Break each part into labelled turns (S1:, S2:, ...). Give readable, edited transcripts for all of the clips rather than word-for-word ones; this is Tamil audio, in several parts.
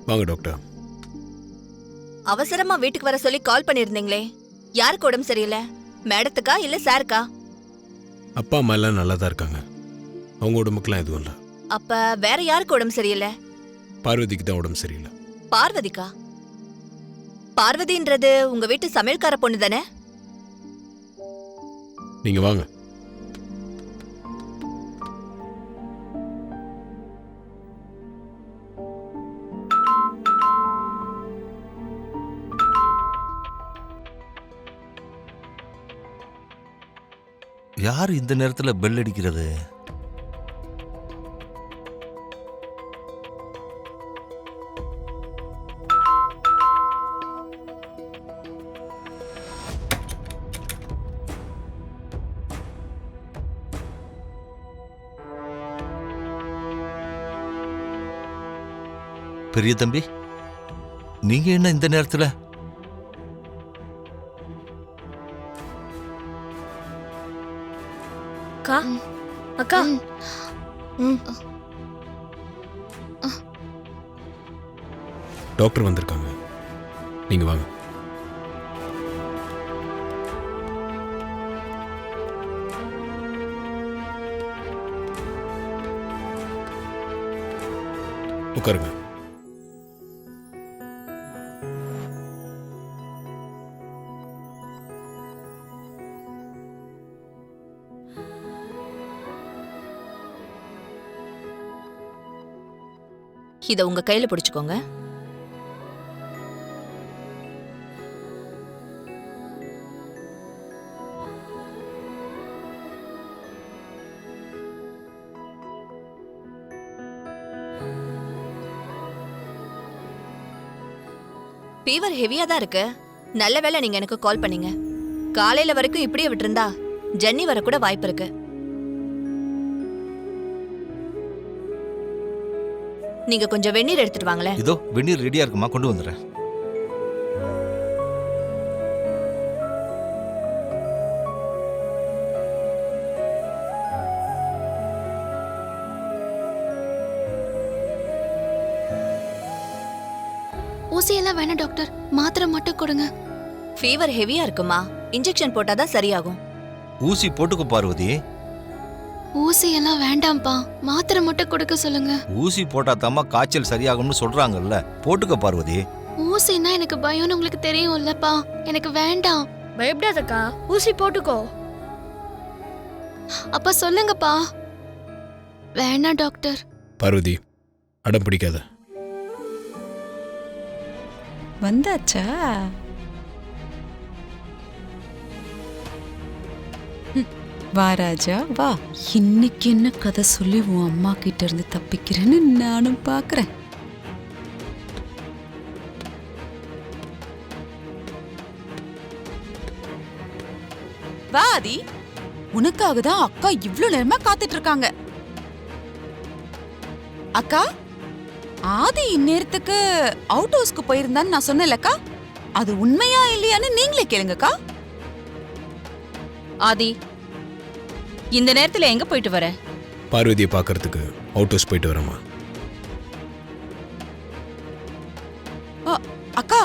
S1: வாங்க டாக்டர்.
S2: அவசரமா வீட்டுக்கு வர சொல்லி கால் பண்ணிருந்தீங்களே, யாருக்கு உடம்பு சரியில்லை? மேடத்துக்கா இல்ல சாருக்கா?
S1: அப்பா அம்மா எல்லாம் நல்லா தான் இருக்காங்க. அவங்க உடம்புக்குலாம் எதுவும் இல்லை.
S2: அப்ப வேற யாருக்கு உடம்பு சரியில்லை?
S1: பார்வதிக்கு தான் உடம்பு சரியில்லை.
S2: பார்வதிக்கா? பார்வதின்றது உங்க வீட்டு சமையல்கார பொண்ணு தானே?
S1: நீங்க வாங்க.
S3: யார் இந்த நேரத்துல பெல் அடிக்கிறது? பெரிய தம்பி, நீங்க என்ன இந்த நேரத்துல?
S4: அக்கா அக்கா
S1: டாக்டர் வந்திருக்காங்க. நீங்க வாங்க. உட்காருங்க.
S2: இத உங்க கையில பிடிச்சுக்கோங்க. ஃபீவர் ஹெவியா தான் இருக்கு. நல்ல வேளை நீங்க எனக்கு கால் பண்ணீங்க. காலையில வரைக்கும் இப்படியே விட்டுருந்தா ஜன்னி வர கூட வாய்ப்பு இருக்கு. நீங்க கொஞ்சம் வெந்நீர் எடுத்துட்டு வாங்களேன்.
S3: இதோ வெந்நீர் ரெடியா இருக்குமா, கொண்டு வந்துடுறேன்.
S4: ஊசியெல்லாம் வேணாம் டாக்டர், மாத்திரை மட்டும் கொடுங்க.
S2: ஃபீவர் ஹெவியா இருக்குமா, இன்ஜெக்ஷன் போட்டாதான் சரியாகும்.
S3: ஊசி போட்டுக்கோ பார்வதி.
S4: ஊசியெல்லாம் வேண்டாம்ப்பா, மாத்திரை மட்டும் கொடுக்க சொல்லுங்க.
S3: ஊசி போட்டா தாமா காய்ச்சல் சரியாகும்னு சொல்றாங்கல்ல, போட்டுக்கோ பார்வதி.
S4: ஊசின்னா எனக்கு பயம்னு உங்களுக்கு தெரியும் இல்லப்பா, எனக்கு வேண்டாம்.
S5: பயப்படாதக்கா, ஊசி போட்டுக்கோ.
S4: அப்பா சொல்லுங்கப்பா. வேணாம் டாக்டர்.
S1: பார்வதி, அடம் பிடிக்காத.
S6: வந்தாச்சா? வா ராஜா வா. இன்னைக்கு என்ன கதை சொல்லி உன் அம்மா கிட்ட இருந்து தப்பிக்கிறேன்னு நானும் பாக்குறேன். வா ஆதி, உனக்காக தான் அக்கா இவ்ளோ நேரமா காத்துட்டு இருக்காங்க. அக்கா, ஆதி இந்நேரத்துக்கு அவுட் ஹவுஸ்க்கு போயிருந்தான்னு நான் சொன்னேன்லக்கா, அது உண்மையா இல்லையான்னு நீங்களே கேளுங்கக்கா.
S7: ஆதி, இந்த நேரத்துல எங்க போயிட்டு வர?
S1: பார்வதியை பார்க்கறதுக்கு அவுட் ஹவுஸ் போயிட்டு வரமா.
S6: அக்கா,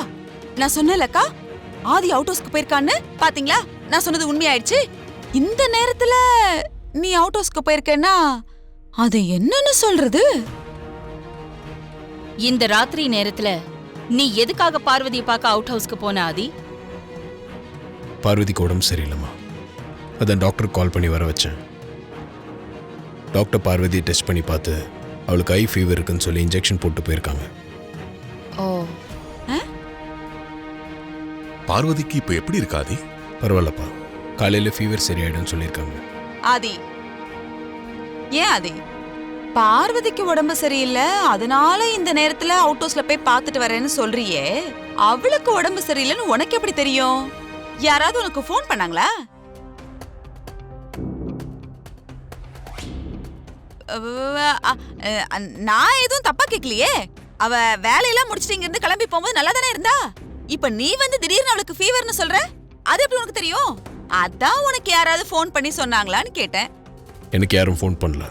S6: நான் சொன்னேன்லக்கா, ஆதி அவுட் ஹவுஸ்க்கு போயிருக்கான்னு. பாத்தீங்களா, நான் சொன்னது உண்மையாயிடுச்சு. இந்த நேரத்துல நீ அவுட் ஹவுஸ்க்கு போயிருக்கேன்னா அது என்னன்னு சொல்றது?
S7: இந்த ராத்திரி நேரத்துல நீ எதுக்காக பார்வதியை பார்க்க அவுட் ஹவுஸ்க்கு போன ஆதி?
S1: பார்வதிக்கு உடம்பு சரியில்லைம்மா, அதான் டாக்டர் கால் பண்ணி வர வச்சேன். டாக்டர் பார்வதியை டெஸ்ட் பண்ணி பார்த்து அவளுக்கு ஐ ஃபீவர் இருக்குன்னு சொல்லி இன்ஜெக்ஷன் போட்டு போயிருக்காங்க.
S7: ஓ,
S8: பார்வதிக்கு இப்ப எப்படி இருக்காதி?
S1: பரவாயில்லப்பா, காலையில ஃபீவர் சரியாயிடும்னு சொல்லியிருக்காங்க.
S6: ஆதி, ஏன் ஆதி, பார்வதிக்கு உடம்பு சரியில்லை அதனால இந்த நேரத்துல அவுட் ஹவுஸ்ல போய் பார்த்துட்டு வரேன்னு சொல்றியே, அவளுக்கு உடம்பு சரியில்லைன்னு உனக்கு எப்படி தெரியும்? யாராவது உனக்கு ஃபோன் பண்ணாங்களா? நான் எதுவும் தப்பா கேட்கலையே. அவ வேலையெல்லாம் முடிச்சுட்டு இங்க இருந்து கிளம்பி போகும்போது நல்லா தானே இருந்தா. இப்ப நீ வந்து திடீர்னு அவளுக்கு ஃபீவர்னு சொல்ற, அது எப்படி உனக்கு தெரியும்? அதான் உனக்கு யாராவது ஃபோன் பண்ணி சொன்னாங்களான்னு கேட்டேன்.
S1: எனக்கு யாரும் ஃபோன் பண்ணல,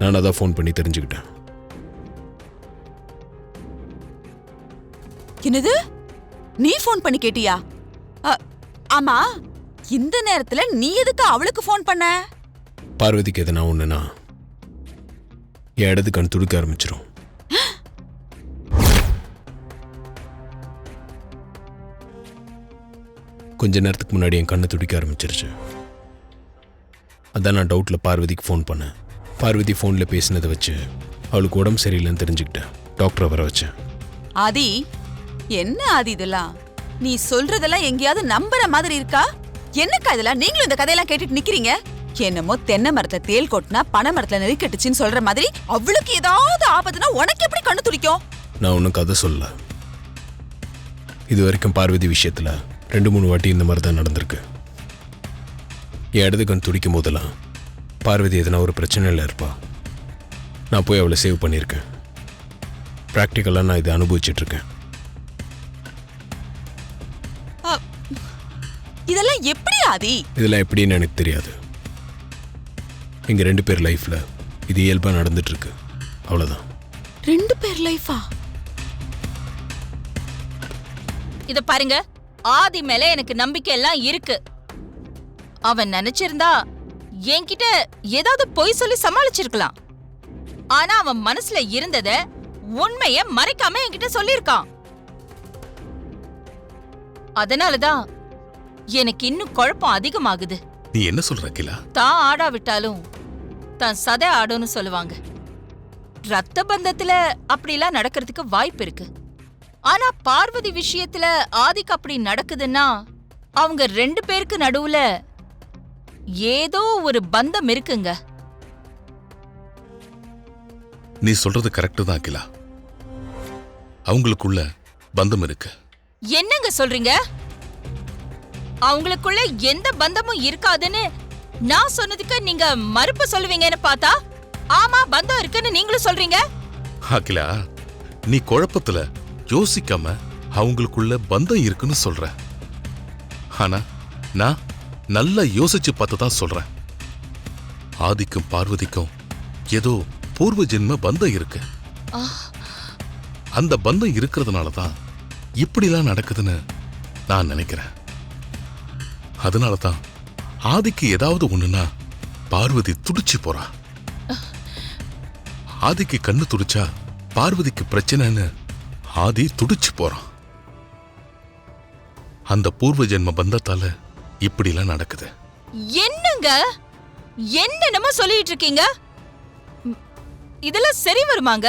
S1: நான் அதான் ஃபோன் பண்ணி தெரிஞ்சுக்கிட்டேன்.
S6: என்னது? நீ ஃபோன் பண்ணி கேட்டியா? ஆமா, இந்த நேரத்துல நீ எதுக்கு அவளுக்கு ஃபோன் பண்ண?
S1: பார்வதிக்கு எதனா ஒண்ணுனா என் இடது கண் துடிக்க ஆரம்பிச்சிடும். கொஞ்ச நேரத்துக்கு முன்னாடி என் கண்ணு துடிக்க ஆரம்பிச்சிருச்சு. அதான் நான் டவுட்ல பார்வதிக்கு ஃபோன் பண்ணேன். பார்வதி ஃபோனில் பேசினதை வச்சு அவளுக்கு உடம்பு சரியில்லைன்னு தெரிஞ்சுக்கிட்டேன். டாக்டரை வர வச்சேன்.
S6: ஆதி, என்ன ஆதி இதெல்லாம்? நீ சொல்றதெல்லாம் எங்கேயாவது நம்புற மாதிரி இருக்கா? என்னக்கா இதெல்லாம்? நீங்களும் இந்த கதையெல்லாம் கேட்டுட்டு நிக்கிறீங்க. என்னமோ தென்னை மரத்தை தேல் கொட்டினா பனை மரத்துல நெருக்கட்டுச்சுன்னு சொல்ற மாதிரி அவளுக்கு ஏதாவது ஆபத்துனா உனக்கு எப்படி கண்ணு துடிக்கும்?
S1: நான் ஒன்றும் கதை சொல்லல. இது வரைக்கும் பார்வதி விஷயத்தில் 2-3 வாட்டி இந்த மாதிரி தான் நடந்திருக்கு. என் இடது கண் துடிக்கும் போதெல்லாம் பார்வதி எதனா ஒரு பிரச்சனையில் இருப்பா. நான் போய் அவளை சேவ் பண்ணியிருக்கேன். ப்ராக்டிக்கலாக நான் இதை அனுபவிச்சிட்ருக்கேன்.
S6: இதெல்லாம் எப்படி ஆதி?
S1: இதெல்லாம் எப்படின்னு எனக்கு தெரியாது. எங்கள் 2 பேர் லைஃப்பில் இது இயல்பாக நடந்துட்டுருக்கு. அவ்வளோதான்.
S6: 2 பேர் லைஃபா?
S7: இத பாருங்க, ஆதி மேல எனக்கு நம்பிக்கை எல்லாம் இருக்கு. அவன் நினைச்சிருந்தா என்கிட்ட ஏதாவது பொய் சொல்லி சமாளிச்சிருக்கலாம். ஆனா அவன் மனசுல இருந்தத உண்மைய மறைக்காம என்கிட்ட சொல்லிருக்கான். அதனாலதான் எனக்கு இன்னும் குழப்பம் அதிகமாகுது.
S8: நீ என்ன சொல்ற அகிலா?
S7: தான் ஆடாவிட்டாலும் தான் சதை ஆடும்னு சொல்லுவாங்க. ரத்த பந்தத்துல அப்படிலாம் நடக்கிறதுக்கு வாய்ப்பு இருக்கு. ஆனா பார்வதி விஷயத்துல ஆதிக்கு அப்படி நடக்குதுன்னா அவங்க 2 பேருக்கு நடுவுல ஏதோ ஒரு பந்தம் இருக்குங்க.
S8: நீ சொல்றது கரெக்ட் தான் அகிலா. அவங்களுக்குள்ள பந்தம் இருக்கு.
S7: என்னங்க சொல்றீங்க? அவங்களுக்குள்ள எந்த பந்தமும் இருக்காதுன்னு நான் சொன்னதுக்கு நீங்க மறுப்பு சொல்லுவீங்கன்னு பார்த்தா ஆமா பந்தம் இருக்குன்னு நீங்களும் சொல்றீங்க.
S8: அகிலா, நீ குழப்பத்துல யோசிக்காம அவங்களுக்குள்ள பந்தம் இருக்குன்னு சொல்ற. ஆனா நான் நல்லா யோசிச்சு பார்த்து தான் சொல்றேன். ஆதிக்கும் பார்வதிக்கும் ஏதோ பூர்வ ஜென்ம பந்தம் இருக்கு. அந்த பந்தம் இருக்கிறதுனால தான் இப்படிலாம் நடக்குதுன்னு நான் நினைக்கிறேன். அதனால தான் ஆதிக்கு ஏதாவது ஒண்ணுனா பார்வதி துடிச்சு போறா. ஆதிக்கு கண்ணு துடிச்சா பார்வதிக்கு பிரச்சனைன்னு ஆதி துடிச்சு போறான். அந்த பூர்வ ஜென்ம பந்தத்தால இப்படிலாம் நடக்குது.
S7: என்னங்க என்னென்னமோ சொல்லிட்டு இருக்கீங்க? இதெல்லாம் சரி வருமாங்க?